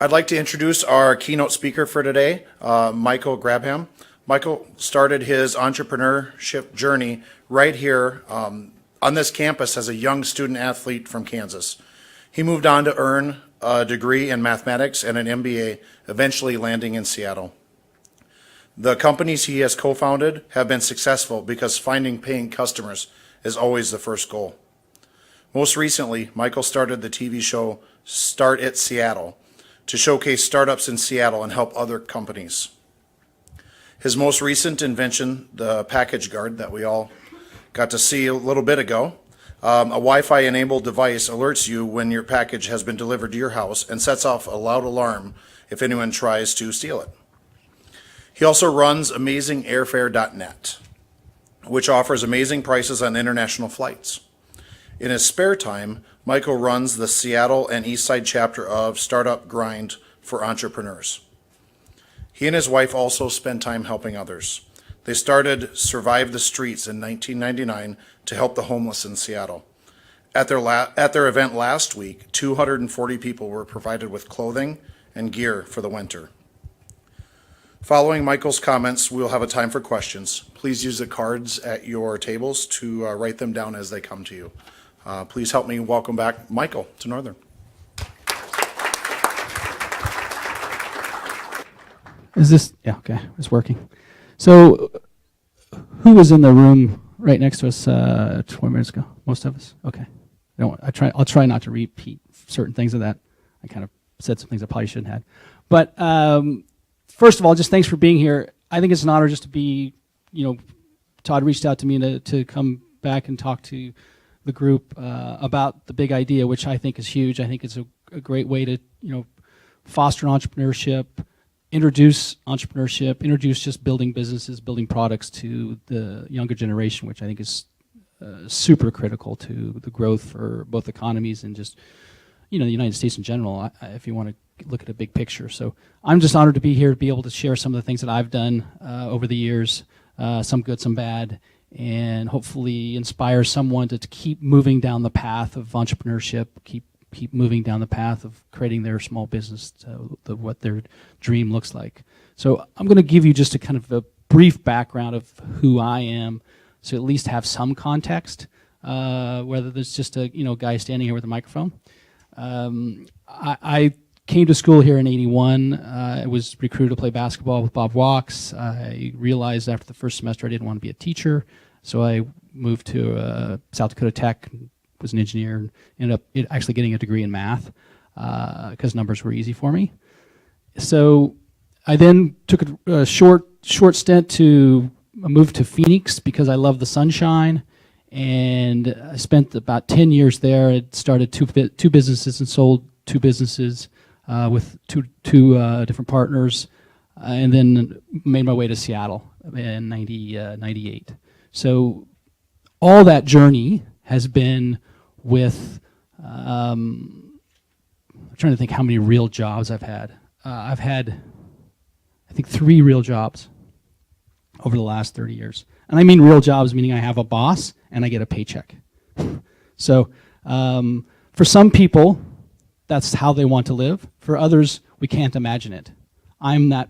I'd like to introduce our keynote speaker for today, Michael Grabham. Michael started his entrepreneurship journey right here on this campus as a young student athlete from Kansas. He moved on to earn a degree in mathematics and an MBA, eventually landing in Seattle. The companies he has co-founded have been successful because finding paying customers is always the first goal. Most recently, Michael started the TV show Start It Seattle to showcase startups in Seattle and help other companies. His most recent invention, the package guard that we all got to see a little bit ago, a Wi-Fi enabled device alerts you when your package has been delivered to your house and sets off a loud alarm if anyone tries to steal it. He also runs AmazingAirfare.net, which offers amazing prices on international flights. In his spare time, Michael runs the Seattle and Eastside chapter of Startup Grind for entrepreneurs. He and his wife also spend time helping others. They started Survive the Streets in 1999 to help the homeless in Seattle. At their event last week, 240 people were provided with clothing and gear for the winter. Following Michael's comments, we'll have a time for questions. Please use the cards at your tables to write them down as they come to you. Please help me welcome back Michael to Northern. Is this, yeah, okay, it's working. So who was in the room right next to us 20 minutes ago? Most of us? Okay. I'll try not to repeat certain things of that. I kind of said some things I probably shouldn't have. But first of all, just thanks for being here. I think it's an honor just to be, Todd reached out to me to come back and talk to the group about the big idea, which I think is huge. I think it's a great way to, foster entrepreneurship, introduce just building businesses, building products to the younger generation, which I think is super critical to the growth for both economies and just, the United States in general, if you want to look at a big picture. So I'm just honored to be here to be able to share some of the things that I've done over the years, some good, some bad, and hopefully inspire someone to keep moving down the path of entrepreneurship, keep moving down the path of creating their small business to what their dream looks like. So I'm going to give you just a kind of a brief background of who I am, so at least have some context, whether there's just a guy standing here with a microphone. I came to school here in '81. I was recruited to play basketball with Bob Walks. I realized after the first semester I didn't want to be a teacher, so I moved to South Dakota Tech, was an engineer, and ended up actually getting a degree in math because numbers were easy for me. So I then took a short stint to move to Phoenix because I love the sunshine, and I spent about 10 years there. I started two businesses and sold two businesses with two different partners, and then made my way to Seattle in 98. So all that journey has been with, I'm trying to think how many real jobs I've had. I've had, I think, 3 real jobs over the last 30 years. And I mean real jobs, meaning I have a boss and I get a paycheck. So for some people, that's how they want to live. For others, we can't imagine it. I'm that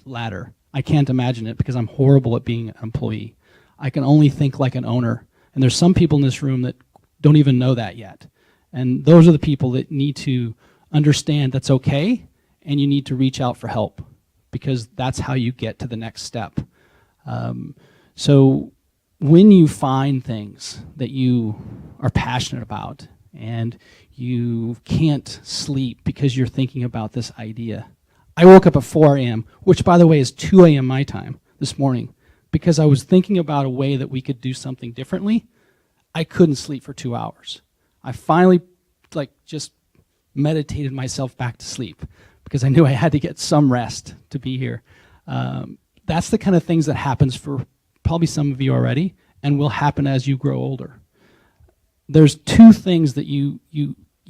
latter. I can't imagine it because I'm horrible at being an employee. I can only think like an owner. And there's some people in this room that don't even know that yet. And those are the people that need to understand that's okay, and you need to reach out for help, because that's how you get to the next step. So when you find things that you are passionate about and you can't sleep because you're thinking about this idea. I woke up at 4 a.m., which, by the way, is 2 a.m. my time this morning, because I was thinking about a way that we could do something differently. I couldn't sleep for 2 hours. I finally just meditated myself back to sleep because I knew I had to get some rest to be here. That's the kind of things that happens for probably some of you already and will happen as you grow older. There's 2 things that you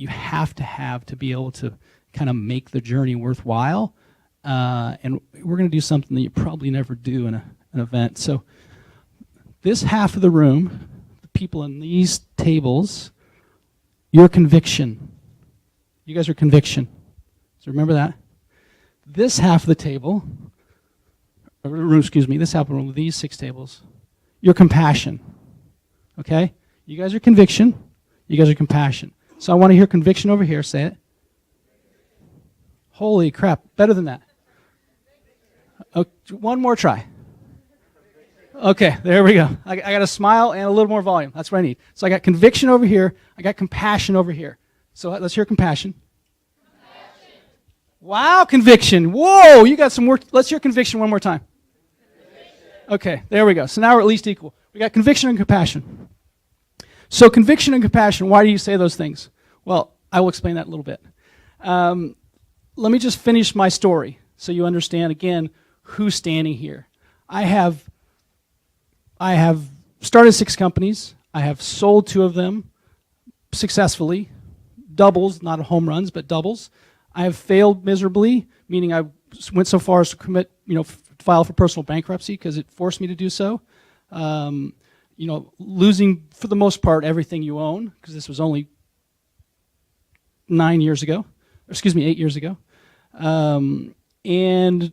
have to be able to kind of make the journey worthwhile. And we're going to do something that you probably never do in an event. So this half of the room, the people in these tables, your conviction. You guys are conviction. So remember that? This half of the table, this half of the room, these 6 tables, your compassion. Okay? You guys are conviction. You guys are compassion. So I want to hear conviction over here. Say it. Holy crap. Better than that. Okay, one more try. Okay, there we go. I got a smile and a little more volume. That's what I need. So I got conviction over here. I got compassion over here. So let's hear compassion. Wow, conviction. Whoa, you got some more. Let's hear conviction one more time. Okay, there we go. So now we're at least equal. We got conviction and compassion. So conviction and compassion, why do you say those things? Well, I will explain that in a little bit. Let me just finish my story so you understand, again, who's standing here. I have started 6 companies. I have sold 2 of them successfully. Doubles, not home runs, but doubles. I have failed miserably, meaning I went so far as to file for personal bankruptcy because it forced me to do so. Losing, for the most part, everything you own, because this was only 8 years ago. And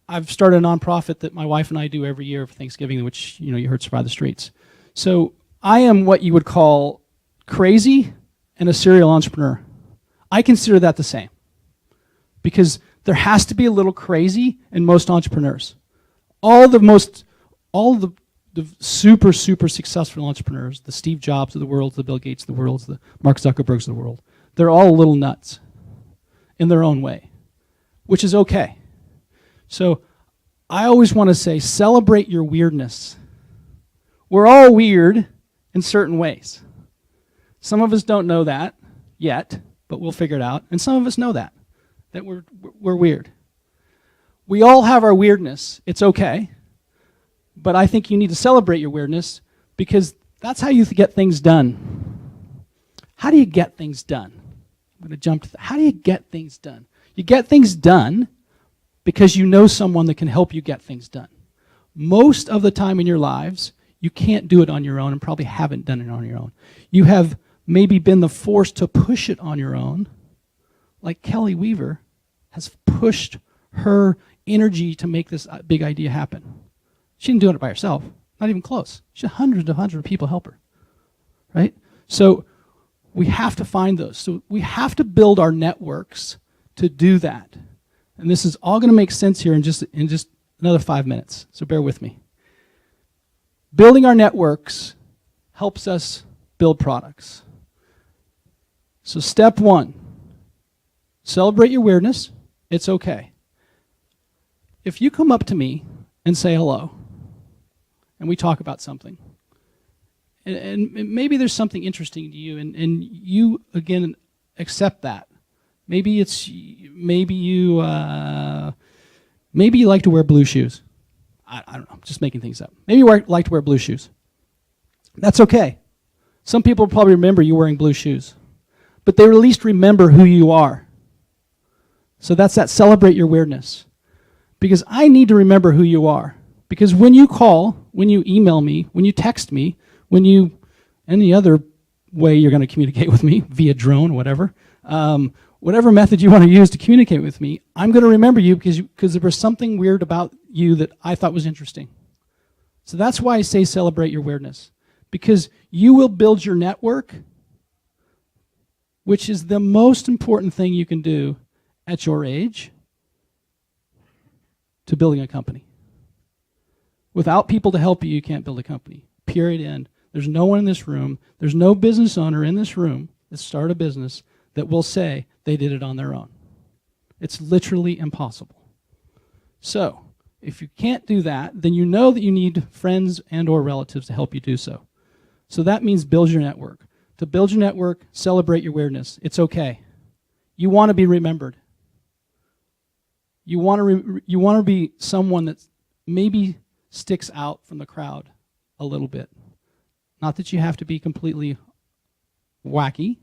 I've started a nonprofit that my wife and I do every year for Thanksgiving, which, you heard Survive the Streets. So I am what you would call crazy and a serial entrepreneur. I consider that the same because there has to be a little crazy in most entrepreneurs. All the super, super successful entrepreneurs, the Steve Jobs of the world, the Bill Gates of the world, the Mark Zuckerbergs of the world, they're all a little nuts in their own way, which is okay. So I always want to say, celebrate your weirdness. We're all weird in certain ways. Some of us don't know that yet, but we'll figure it out. And some of us know that we're weird. We all have our weirdness. It's okay. But I think you need to celebrate your weirdness because that's how you get things done. How do you get things done? I'm going to jump to that. How do you get things done? You get things done because you know someone that can help you get things done. Most of the time in your lives, you can't do it on your own and probably haven't done it on your own. You have maybe been the force to push it on your own, like Kelly Weaver has pushed her energy to make this big idea happen. She didn't do it by herself, not even close. She had hundreds of people help her, right? So we have to find those. So we have to build our networks to do that. And this is all going to make sense here in just another 5 minutes, so bear with me. Building our networks helps us build products. So step 1, celebrate your weirdness. It's okay. If you come up to me and say hello, and we talk about something, and maybe there's something interesting to you, and you, again, accept that. Maybe you like to wear blue shoes. I don't know, I'm just making things up. Maybe you like to wear blue shoes. That's okay. Some people probably remember you wearing blue shoes, but they at least remember who you are. So that's that celebrate your weirdness. Because I need to remember who you are. Because when you call, when you email me, when you text me, any other way you're going to communicate with me, via drone, whatever, whatever method you want to use to communicate with me, I'm going to remember you because there was something weird about you that I thought was interesting. So that's why I say celebrate your weirdness. Because you will build your network, which is the most important thing you can do at your age to building a company. Without people to help you, you can't build a company. Period, end. There's no one in this room, there's no business owner in this room that started a business that will say they did it on their own. It's literally impossible. So, if you can't do that, then you know that you need friends and or relatives to help you do so. So that means build your network. To build your network, celebrate your weirdness. It's okay. You want to be remembered. You want to be someone that maybe sticks out from the crowd a little bit. Not that you have to be completely wacky,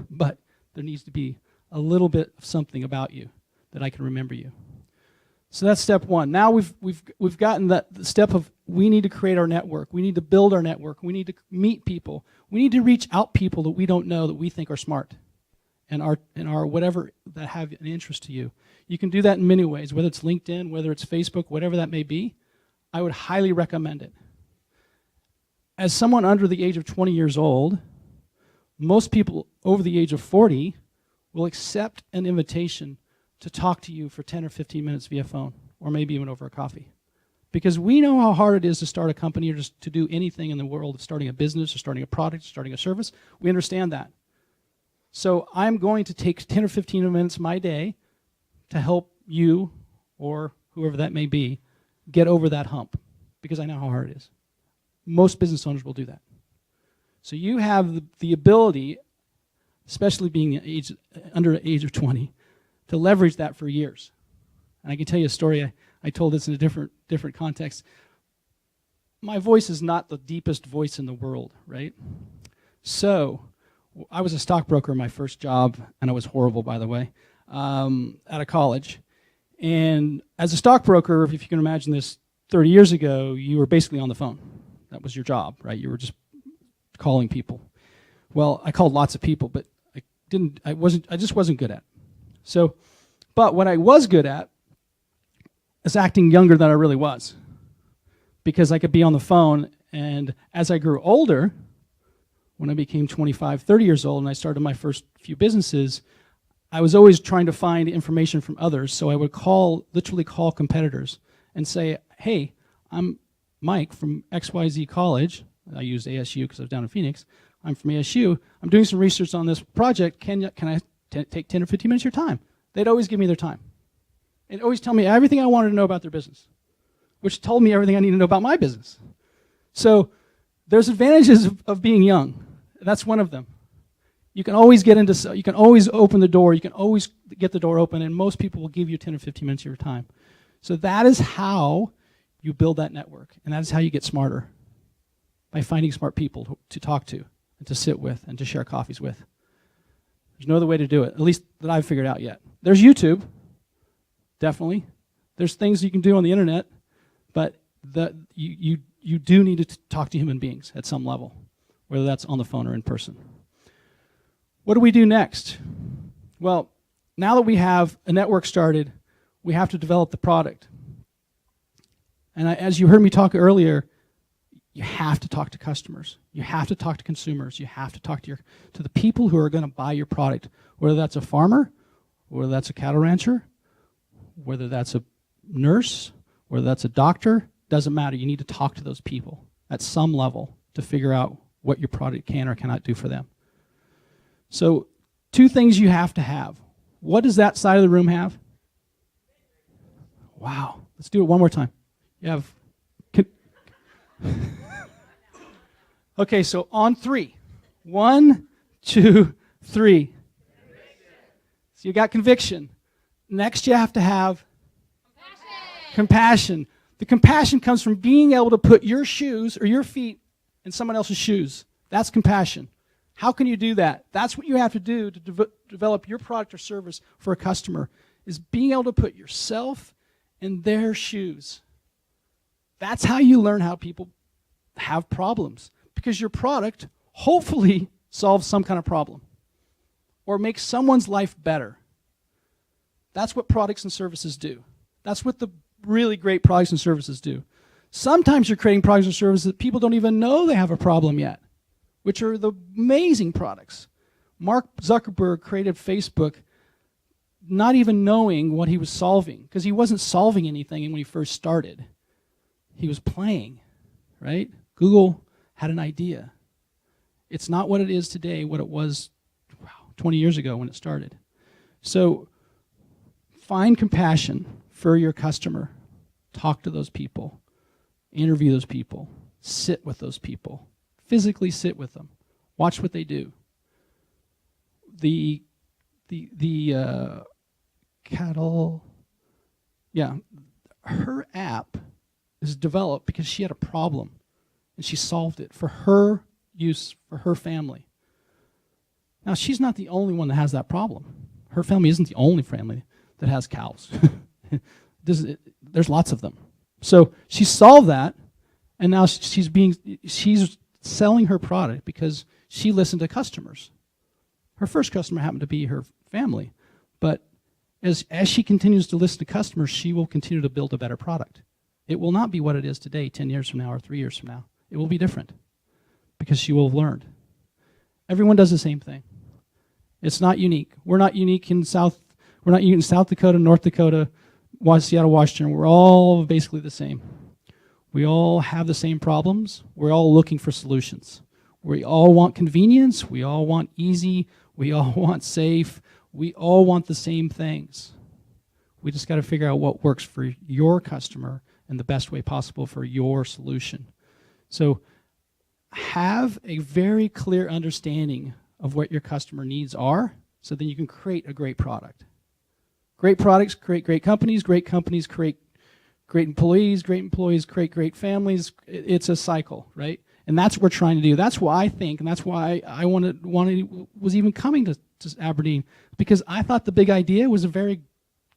but there needs to be a little bit of something about you that I can remember you. So that's step 1. Now we've gotten the step of we need to create our network. We need to build our network. We need to meet people. We need to reach out people that we don't know that we think are smart. and our whatever that have an interest to you. You can do that in many ways, whether it's LinkedIn, whether it's Facebook, whatever that may be. I would highly recommend it. As someone under the age of 20 years old, most people over the age of 40 will accept an invitation to talk to you for 10 or 15 minutes via phone, or maybe even over a coffee. Because we know how hard it is to start a company or just to do anything in the world of starting a business or starting a product or starting a service. We understand that. So I'm going to take 10 or 15 minutes of my day to help you, or whoever that may be, get over that hump, because I know how hard it is. Most business owners will do that. So you have the ability, especially being under the age of 20, to leverage that for years. And I can tell you a story. I told this in a different context. My voice is not the deepest voice in the world, right? So I was a stockbroker in my first job, and I was horrible, by the way, out of college. And as a stockbroker, if you can imagine this, 30 years ago, you were basically on the phone. That was your job, right? You were just calling people. Well, I called lots of people, but I just wasn't good at it. So, but what I was good at is acting younger than I really was, because I could be on the phone. And as I grew older, when I became 25, 30 years old, and I started my first few businesses, I was always trying to find information from others. So I would literally call competitors and say, hey, I'm Mike from XYZ College. I used ASU because I was down in Phoenix. I'm from ASU. I'm doing some research on this project. Can I take 10 or 15 minutes of your time? They'd always give me their time. They'd always tell me everything I wanted to know about their business, which told me everything I needed to know about my business. So there's advantages of being young. That's one of them. You can always you can always open the door. You can always get the door open, and most people will give you 10 or 15 minutes of your time. So that is how you build that network, and that is how you get smarter, by finding smart people to talk to and to sit with and to share coffees with. There's no other way to do it, at least that I've figured out yet. There's YouTube, definitely. There's things you can do on the internet, but you do need to talk to human beings at some level, whether that's on the phone or in person. What do we do next? Well, now that we have a network started, we have to develop the product. And as you heard me talk earlier, you have to talk to customers. You have to talk to consumers. You have to talk to the people who are going to buy your product, whether that's a farmer, whether that's a cattle rancher, whether that's a nurse, whether that's a doctor, doesn't matter. You need to talk to those people at some level to figure out what your product can or cannot do for them. So 2 things you have to have. What does that side of the room have? Wow. Let's do it one more time. You have... Okay, so on 3. 1, 2, 3. So you got conviction. Next you have to have compassion. The compassion comes from being able to put your shoes or your feet in someone else's shoes. That's compassion. How can you do that? That's what you have to do to develop your product or service for a customer, is being able to put yourself in their shoes. That's how you learn how people have problems, because your product hopefully solves some kind of problem or makes someone's life better. That's what products and services do. That's what the really great products and services do. Sometimes you're creating products and services that people don't even know they have a problem yet, which are the amazing products. Mark Zuckerberg created Facebook not even knowing what he was solving, because he wasn't solving anything when he first started. He was playing, right? Google had an idea. It's not what it is today, what it was 20 years ago when it started. So find compassion for your customer. Talk to those people. Interview those people. Sit with those people. Physically sit with them. Watch what they do. The cattle, her app is developed because she had a problem and she solved it for her use, for her family. Now, she's not the only one that has that problem. Her family isn't the only family that has cows. There's lots of them. So she solved that, and now she's selling her product because she listened to customers. Her first customer happened to be her family. But as she continues to listen to customers, she will continue to build a better product. It will not be what it is today, 10 years from now or 3 years from now. It will be different because she will have learned. Everyone does the same thing. It's not unique. We're not unique in South Dakota, North Dakota, Seattle, Washington. We're all basically the same. We all have the same problems. We're all looking for solutions. We all want convenience. We all want easy. We all want safe. We all want the same things. We just got to figure out what works for your customer in the best way possible for your solution. So have a very clear understanding of what your customer needs are, so then you can create a great product. Great products create great companies create great employees create great families. It's a cycle, right? And that's what we're trying to do. That's why I think, and that's why I was even coming to Aberdeen, because I thought the big idea was a very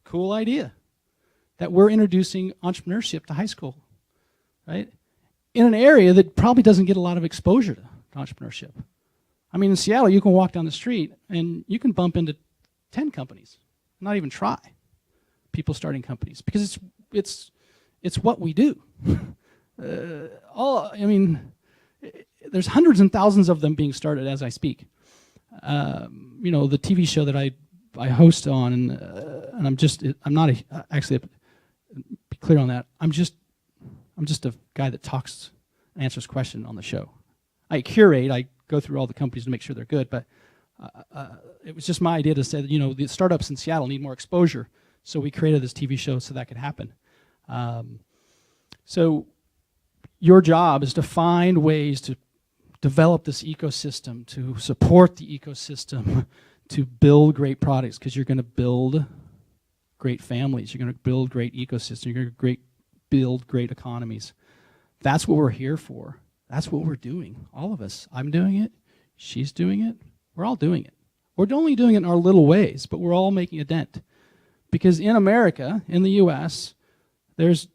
cool idea, that we're introducing entrepreneurship to high school, right? In an area that probably doesn't get a lot of exposure to entrepreneurship. I mean, in Seattle, you can walk down the street and you can bump into 10 companies, not even try. People starting companies, because it's what we do. There's hundreds and thousands of them being started as I speak. The TV show that I host on, and I'm not actually, be clear on that. I'm just a guy that talks and answers questions on the show. I curate. I go through all the companies to make sure they're good, but it was just my idea to say that, the startups in Seattle need more exposure, so we created this TV show so that could happen. So your job is to find ways to develop this ecosystem, to support the ecosystem, to build great products, because you're going to build great families, you're going to build great ecosystems, you're going to build great economies. That's what we're here for. That's what we're doing, all of us. I'm doing it, she's doing it, we're all doing it. We're only doing it in our little ways, but we're all making a dent. Because in America, in the US, there's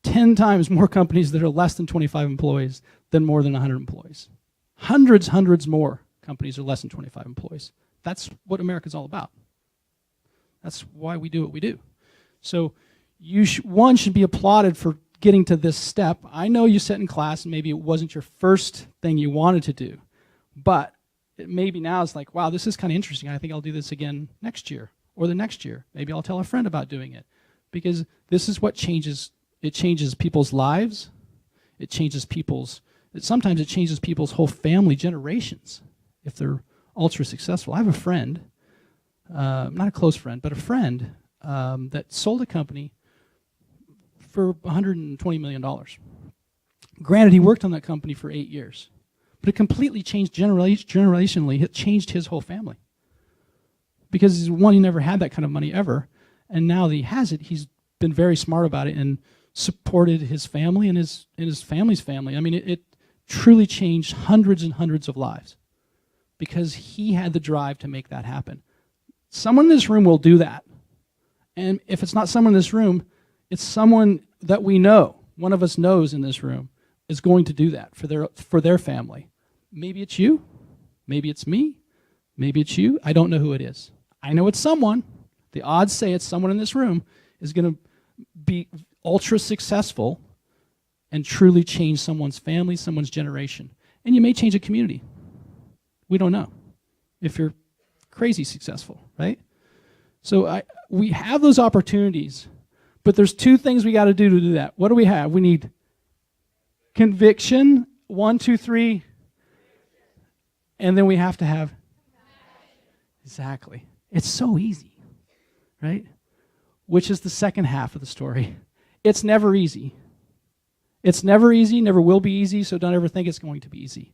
10 times more companies that are less than 25 employees than more than 100 employees. Hundreds more companies are less than 25 employees. That's what America's all about. That's why we do what we do. So one should be applauded for getting to this step. I know you sat in class and maybe it wasn't your first thing you wanted to do, but maybe now it's like, wow, this is kind of interesting. I think I'll do this again next year or the next year. Maybe I'll tell a friend about doing it, because this is what changes. It changes people's lives. Sometimes it changes people's whole family generations if they're ultra successful. I have a friend, not a close friend, but a friend that sold a company for $120 million. Granted, he worked on that company for 8 years, but it completely changed generationally. It changed his whole family. Because one, he never had that kind of money ever, and now that he has it, he's been very smart about it and supported his family and his family's family. I mean, it truly changed hundreds and hundreds of lives because he had the drive to make that happen. Someone in this room will do that. And if it's not someone in this room, it's someone that we know, one of us knows in this room, is going to do that for their family. Maybe it's you, maybe it's me, maybe it's you. I don't know who it is. I know it's someone. The odds say it's someone in this room is going to be ultra successful and truly change someone's family, someone's generation. And you may change a community. We don't know if you're crazy successful, right? So we have those opportunities, but there's two things we got to do that. What do we have? We need conviction, 1, 2, 3, and then we have to have exactly. It's so easy, right? Which is the second half of the story. It's never easy. It's never easy, never will be easy, so don't ever think it's going to be easy.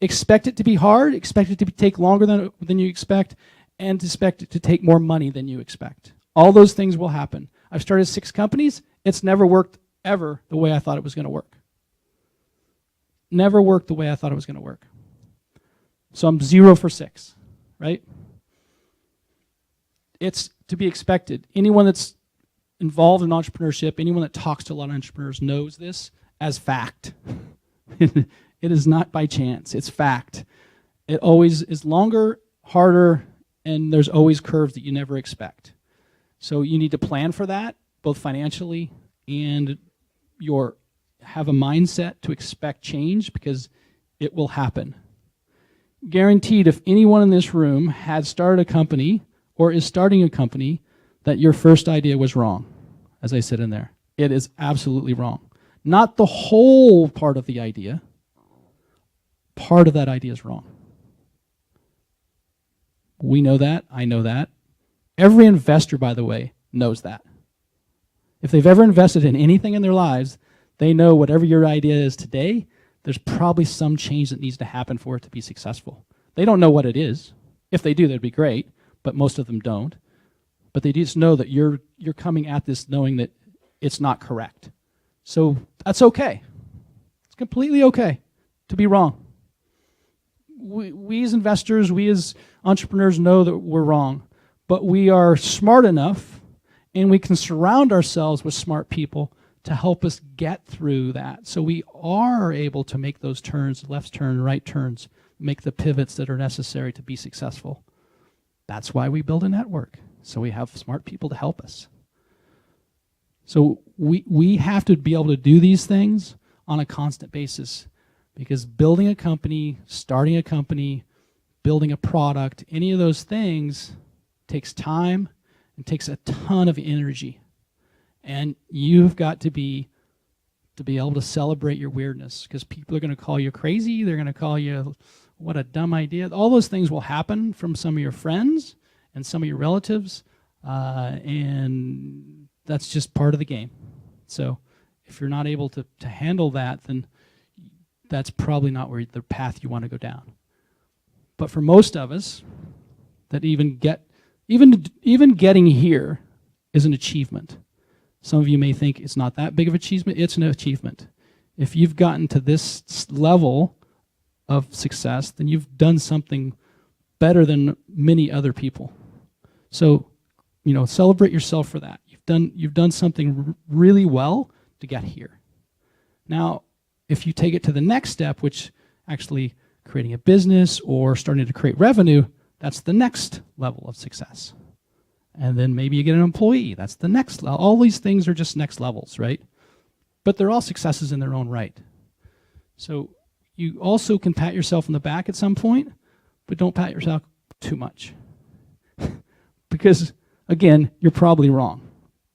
Expect it to be hard, expect it to take longer than you expect, and expect it to take more money than you expect. All those things will happen. I've started 6 companies. It's never worked ever the way I thought it was going to work. Never worked the way I thought it was going to work. So I'm 0 for 6, right? It's to be expected. Anyone that's involved in entrepreneurship, anyone that talks to a lot of entrepreneurs knows this as fact. It is not by chance. It's fact. It always is longer, harder, and there's always curves that you never expect. So you need to plan for that, both financially and have a mindset to expect change, because it will happen. Guaranteed, if anyone in this room had started a company or is starting a company, that your first idea was wrong, as I said in there. It is absolutely wrong. Not the whole part of the idea. Part of that idea is wrong. We know that. I know that. Every investor, by the way, knows that. If they've ever invested in anything in their lives, they know whatever your idea is today, there's probably some change that needs to happen for it to be successful. They don't know what it is. If they do, that'd be great, but most of them don't. But they just know that you're coming at this knowing that it's not correct. So that's okay. It's completely okay to be wrong. We as investors, we as entrepreneurs know that we're wrong, but we are smart enough and we can surround ourselves with smart people to help us get through that. So we are able to make those turns, left turn, right turns, make the pivots that are necessary to be successful. That's why we build a network. So we have smart people to help us. So we have to be able to do these things on a constant basis, because building a company, starting a company, building a product, any of those things takes time and takes a ton of energy. And you've got to be able to celebrate your weirdness, because people are going to call you crazy. They're going to call you, what a dumb idea. All those things will happen from some of your friends and some of your relatives, and that's just part of the game. So if you're not able to handle that, then that's probably not where the path you want to go down. But for most of us, that even getting here is an achievement. Some of you may think it's not that big of an achievement. It's an achievement. If you've gotten to this level of success, then you've done something better than many other people. So, celebrate yourself for that. You've done something really well to get here. Now, if you take it to the next step, which actually creating a business or starting to create revenue, that's the next level of success. And then maybe you get an employee. That's the next level. All these things are just next levels, right? But they're all successes in their own right. So you also can pat yourself on the back at some point, but don't pat yourself too much. Because, again, you're probably wrong.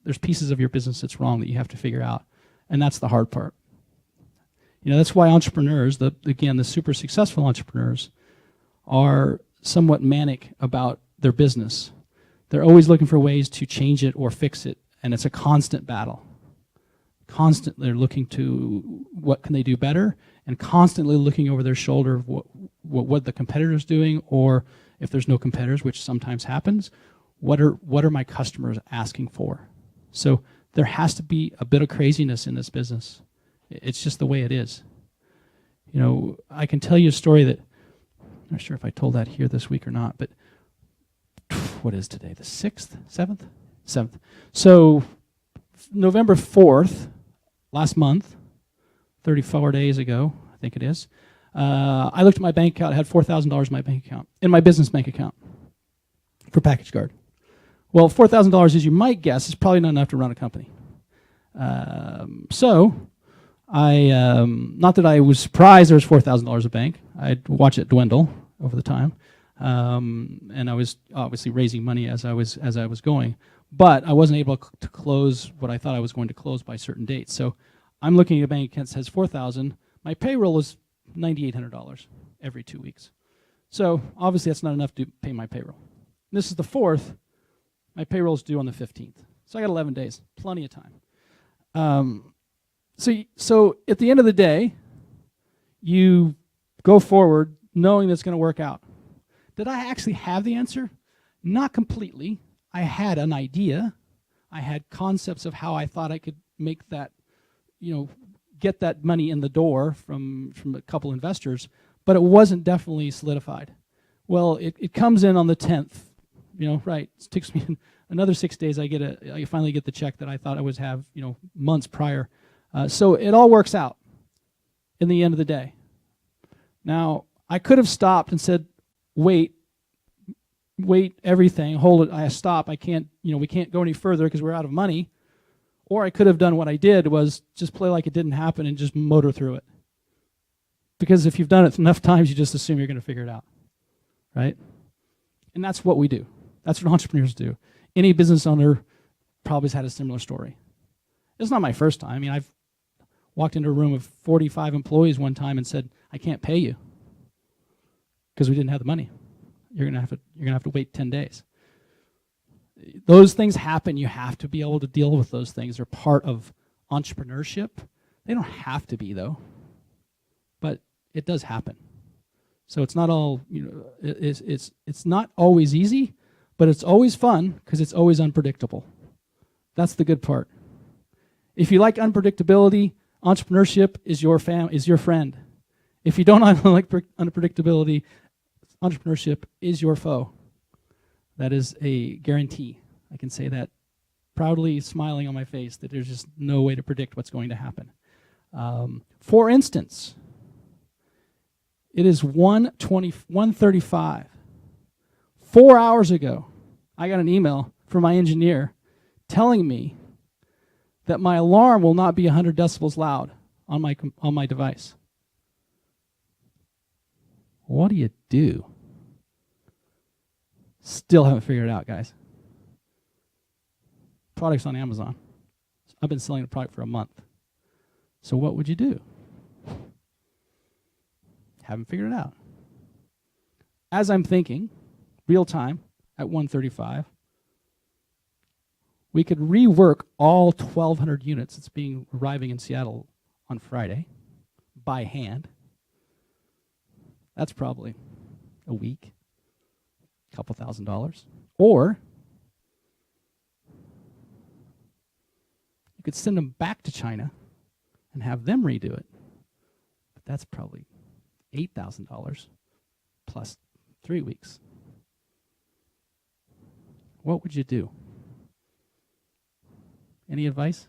There's pieces of your business that's wrong that you have to figure out. And that's the hard part. That's why entrepreneurs, the super successful entrepreneurs, are somewhat manic about their business. They're always looking for ways to change it or fix it, and it's a constant battle. Constantly they're looking to what can they do better, and constantly looking over their shoulder of what the competitor's doing, or if there's no competitors, which sometimes happens, what are my customers asking for? So there has to be a bit of craziness in this business. It's just the way it is. I can tell you a story that, I'm not sure if I told that here this week or not, but what is today, the 6th, 7th? 7th. So November 4th, last month, 34 days ago, I think it is, I looked at my bank account. I had $4,000 in my bank account, in my business bank account for Package Guard. Well, $4,000, as you might guess, is probably not enough to run a company. So I, not that I was surprised there was $4,000 in bank. I'd watch it dwindle over the time. And I was obviously raising money as I was going, but I wasn't able to close what I thought I was going to close by certain dates. So I'm looking at a bank account that says $4,000. My payroll is $9,800 every 2 weeks. So obviously that's not enough to pay my payroll. And this is the 4th. My payroll is due on the 15th. So I got 11 days, plenty of time. So at the end of the day, you go forward knowing that it's going to work out. Did I actually have the answer? Not completely. I had an idea. I had concepts of how I thought I could make that, get that money in the door from a couple investors, but it wasn't definitely solidified. Well, it comes in on the 10th, right? It takes me another 6 days. I finally get the check that I thought I would have, months prior. So it all works out in the end of the day. Now, I could have stopped and said, wait, wait everything, hold it, I stop, I can't, we can't go any further because we're out of money. Or I could have done what I did, was just play like it didn't happen and just motor through it. Because if you've done it enough times, you just assume you're going to figure it out, right? And that's what we do. That's what entrepreneurs do. Any business owner probably has had a similar story. It's not my first time. I mean, I've walked into a room of 45 employees one time and said, I can't pay you because we didn't have the money. You're gonna have to wait 10 days. Those things happen. You have to be able to deal with those things. They're part of entrepreneurship. They don't have to be, though, but it does happen. So it's not all, it's not always easy, but it's always fun because it's always unpredictable. That's the good part. If you like unpredictability, entrepreneurship is your friend. If you don't like unpredictability, entrepreneurship is your foe. That is a guarantee. I can say that proudly, smiling on my face, that there's just no way to predict what's going to happen. For instance, it is 1:35. 4 hours ago, I got an email from my engineer telling me that my alarm will not be 100 decibels loud on my device. What do you do? Still haven't figured it out, guys. Product's on Amazon. I've been selling the product for a month. So what would you do? Haven't figured it out. As I'm thinking, real time, at 1:35, we could rework all 1,200 units that's arriving in Seattle on Friday by hand. That's probably a week, a couple $1,000. Or you could send them back to China and have them redo it. But that's probably $8,000 plus 3 weeks. What would you do? Any advice?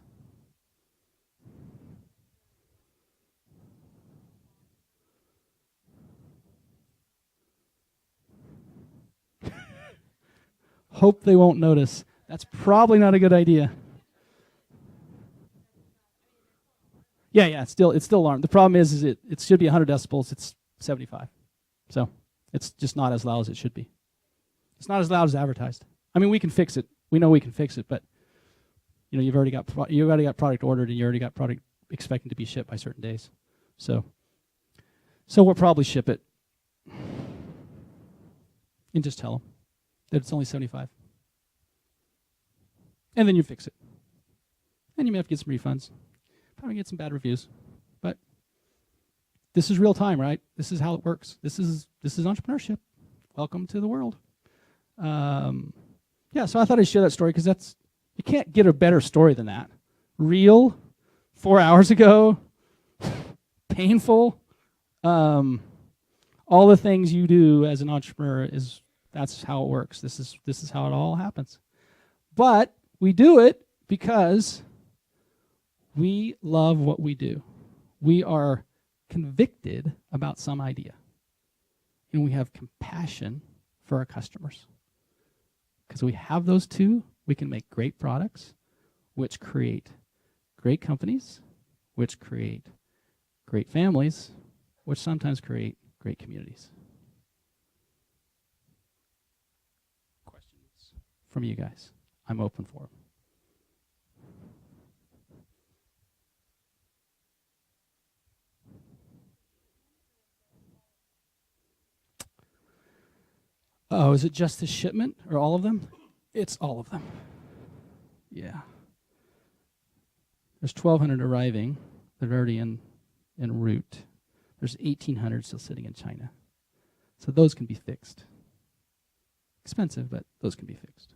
Hope they won't notice. That's probably not a good idea. Yeah, it's still alarmed. The problem is it should be 100 decibels. It's 75. So it's just not as loud as it should be. It's not as loud as advertised. I mean, we can fix it. We know we can fix it, but you've already got product ordered, and you already got product expecting to be shipped by certain days. So we'll probably ship it and just tell them that it's only 75. And then you fix it. And you may have to get some refunds. Probably get some bad reviews. But this is real time, right? This is how it works. This is entrepreneurship. Welcome to the world. So I thought I'd share that story because you can't get a better story than that. Real, 4 hours ago, painful. All the things you do as an entrepreneur that's how it works. This is how it all happens. But we do it because we love what we do. We are convicted about some idea. And we have compassion for our customers. Because we have those two, we can make great products, which create great companies, which create great families, which sometimes create great communities. Questions from you guys? I'm open for them. Oh, is it just the shipment or all of them? It's all of them. Yeah. There's 1,200 arriving. They're already en route. There's 1,800 still sitting in China. So those can be fixed. Expensive, but those can be fixed.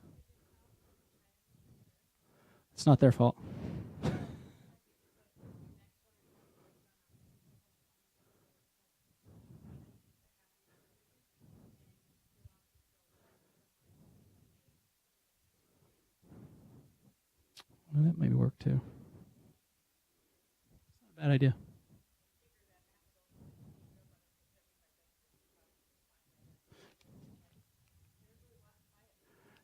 It's not their fault. Well, that maybe work too. Not a bad idea.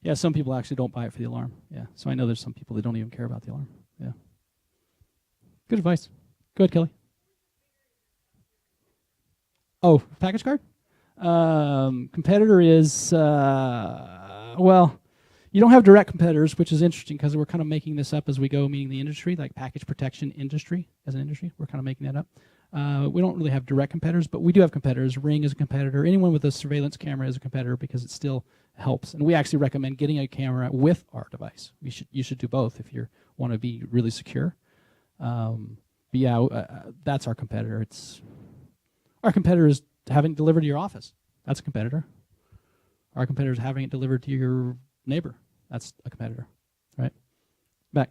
Yeah, some people actually don't buy it for the alarm. Yeah, so I know there's some people that don't even care about the alarm. Yeah. Good advice. Go ahead, Kelly. Oh, package card? Competitor is, well, you don't have direct competitors, which is interesting because we're kind of making this up as we go, meaning the industry, like package protection industry as an industry. We're kind of making that up. We don't really have direct competitors, but we do have competitors. Ring is a competitor. Anyone with a surveillance camera is a competitor because it still helps. And we actually recommend getting a camera with our device. You should do both if you want to be really secure. But yeah, that's our competitor. Our competitor is having it delivered to your office. That's a competitor. Our competitor is having it delivered to your neighbor. That's a competitor, right? Back.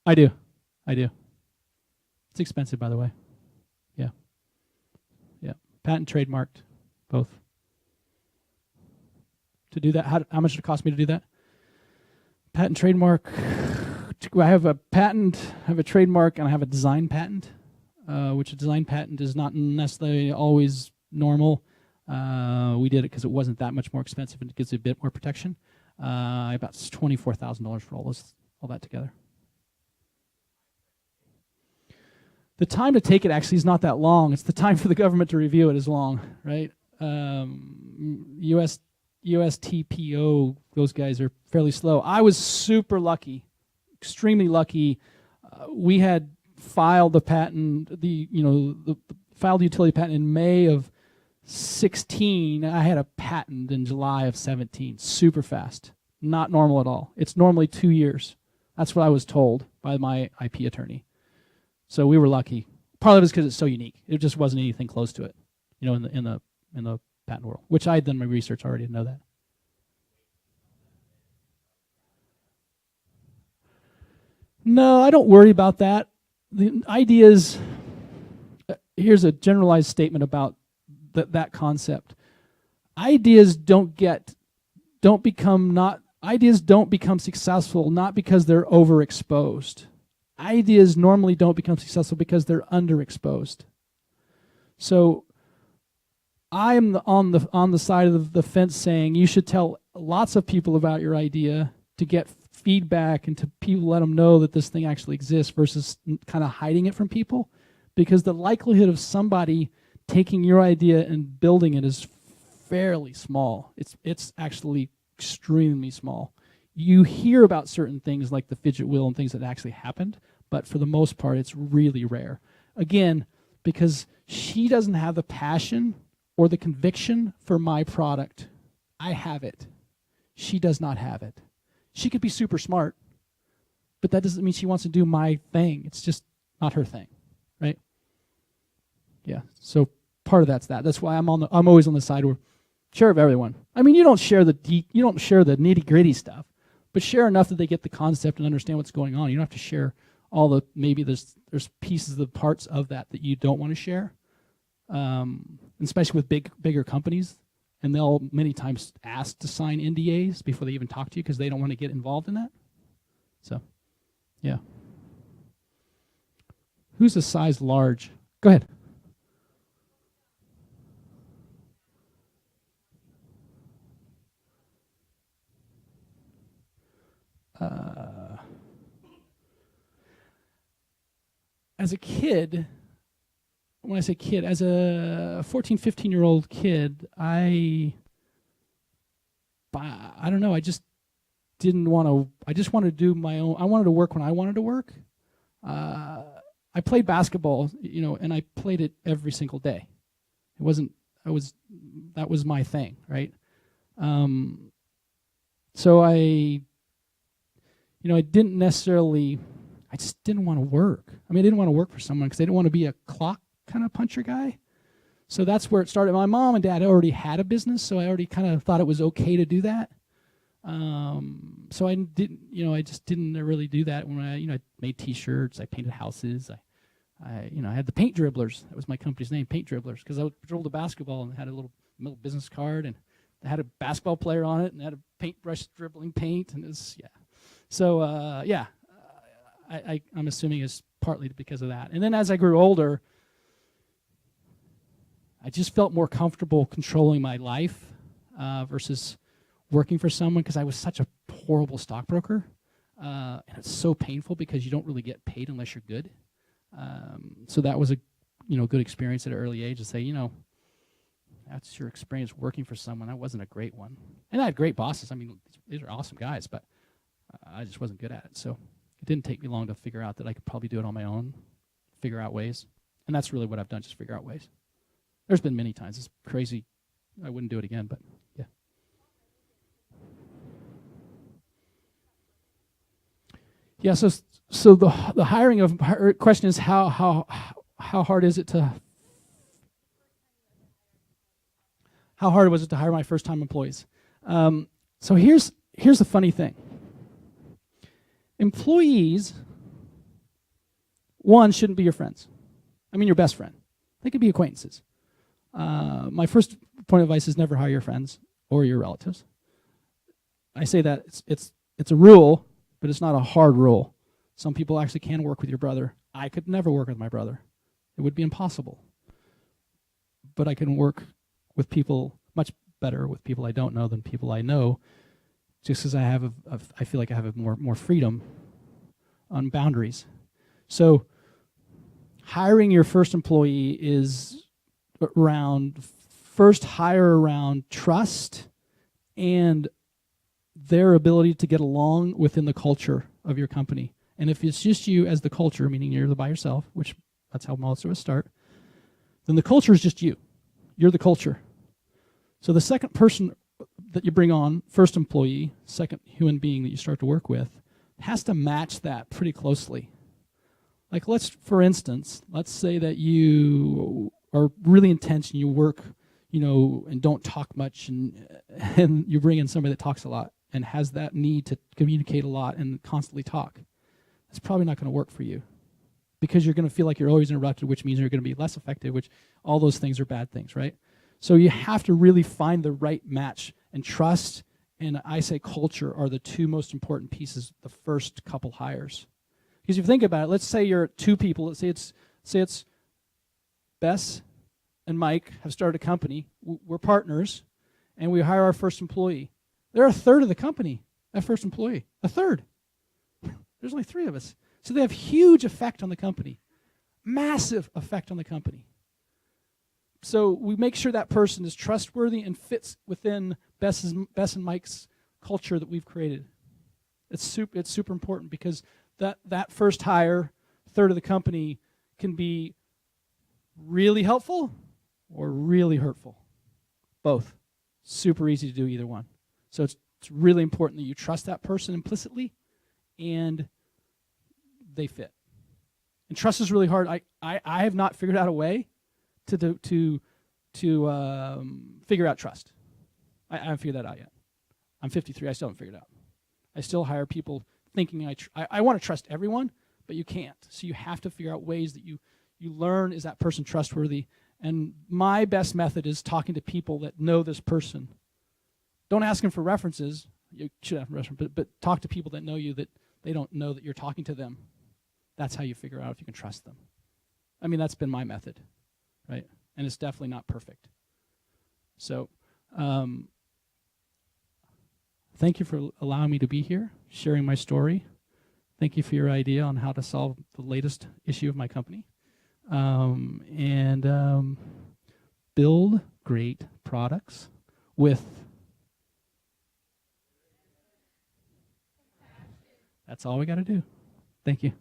I do. It's expensive, by the way. Yeah. Patent, trademarked, both. To do that, how much did it cost me to do that? Patent, trademark. I have a patent, I have a trademark, and I have a design patent, which a design patent is not necessarily always normal. We did it because it wasn't that much more expensive and it gives you a bit more protection. About $24,000 for all that together. The time to take it actually is not that long. It's the time for the government to review it is long, right? USTPO, those guys are fairly slow. I was super lucky, extremely lucky. We had filed the patent, filed the utility patent in May of 16. I had a patent in July of 17. Super fast. Not normal at all. It's normally 2 years. That's what I was told by my IP attorney. So we were lucky. Part of it is because it's so unique. It just wasn't anything close to it, in the patent world, which I had done my research already to know that. No, I don't worry about that. The idea is, here's a generalized statement about that concept. Ideas don't become successful not because they're overexposed. Ideas normally don't become successful because they're underexposed. So I'm on the side of the fence saying you should tell lots of people about your idea to get feedback and to people let them know that this thing actually exists versus kind of hiding it from people, because the likelihood of somebody taking your idea and building it is fairly small. It's actually extremely small. You hear about certain things like the fidget wheel and things that actually happened, but for the most part, it's really rare. Again, because she doesn't have the passion or the conviction for my product. I have it. She does not have it. She could be super smart, but that doesn't mean she wants to do my thing. It's just not her thing, right? Yeah. So part of that's that. That's why I'm always on the side where share of everyone. I mean, you don't share the nitty-gritty stuff, but share enough that they get the concept and understand what's going on. You don't have to share all the, maybe there's pieces of the parts of that you don't want to share, especially with bigger companies, and they'll many times ask to sign NDAs before they even talk to you because they don't want to get involved in that. So, yeah. Who's a size large? Go ahead. As a kid, when I say kid, as a 14, 15-year-old kid, I don't know, I just didn't want to, I just wanted to do my own, I wanted to work when I wanted to work. I played basketball, and I played it every single day. That was my thing, right? So I didn't necessarily, I just didn't want to work. I didn't want to work for someone because I didn't want to be a clock kind of puncher guy. So that's where it started. My mom and dad already had a business, so I already kind of thought it was okay to do that. So I didn't, I just didn't really do that when I made T-shirts, I painted houses, I had the paint dribblers. That was my company's name, Paint Dribblers, because I would dribble the basketball and had a little business card, and I had a basketball player on it, and had a paintbrush dribbling paint, and it's yeah. So I'm assuming it's partly because of that. And then as I grew older, I just felt more comfortable controlling my life versus working for someone because I was such a horrible stockbroker. And it's so painful because you don't really get paid unless you're good. So that was a good experience at an early age to say, that's your experience working for someone. That wasn't a great one. And I had great bosses. I mean, these are awesome guys, but I just wasn't good at it. So it didn't take me long to figure out that I could probably do it on my own, figure out ways. And that's really what I've done, just figure out ways. There's been many times. It's crazy. I wouldn't do it again, but yeah. Yeah, so the hiring of question is how hard is it to how hard was it to hire my first time employees? So here's the funny thing. Employees, one, shouldn't be your friends. I mean your best friend. They could be acquaintances. My first point of advice is never hire your friends or your relatives. I say that it's a rule, but it's not a hard rule. Some people actually can work with your brother. I could never work with my brother. It would be impossible. But I can work with people much better with people I don't know than people I know, just because I feel like I have more freedom on boundaries. So hiring your first employee is hire around trust and their ability to get along within the culture of your company. And if it's just you as the culture, meaning you're by yourself, which that's how most of us start, then the culture is just you. You're the culture. So the second person that you bring on, first employee, second human being that you start to work with, has to match that pretty closely. Like for instance, let's say that you are really intense and you work, and don't talk much, and you bring in somebody that talks a lot and has that need to communicate a lot and constantly talk. It's probably not going to work for you because you're going to feel like you're always interrupted, which means you're going to be less effective, which all those things are bad things, right? So you have to really find the right match, and trust and I say culture are the two most important pieces the first couple hires. Because if you think about it, let's say you're two people, let's say it's Bess and Mike have started a company, we're partners, and we hire our first employee. They're a third of the company, that first employee, a third. There's only three of us. So they have huge effect on the company, massive effect on the company. So we make sure that person is trustworthy and fits within Bess and Mike's culture that we've created. It's super important because that first hire, third of the company, can be really helpful or really hurtful. Both. Super easy to do either one. So it's really important that you trust that person implicitly and they fit. And trust is really hard. I have not figured out a way to figure out trust. I haven't figured that out yet. I'm 53. I still haven't figured it out. I still hire people thinking I want to trust everyone, but you can't. So you have to figure out ways that you learn, is that person trustworthy? And my best method is talking to people that know this person. Don't ask them for references. You should have references, but talk to people that know you that they don't know that you're talking to them. That's how you figure out if you can trust them. I mean, that's been my method, right? And it's definitely not perfect. So thank you for allowing me to be here, sharing my story. Thank you for your idea on how to solve the latest issue of my company. And build great products with... That's all we got to do. Thank you.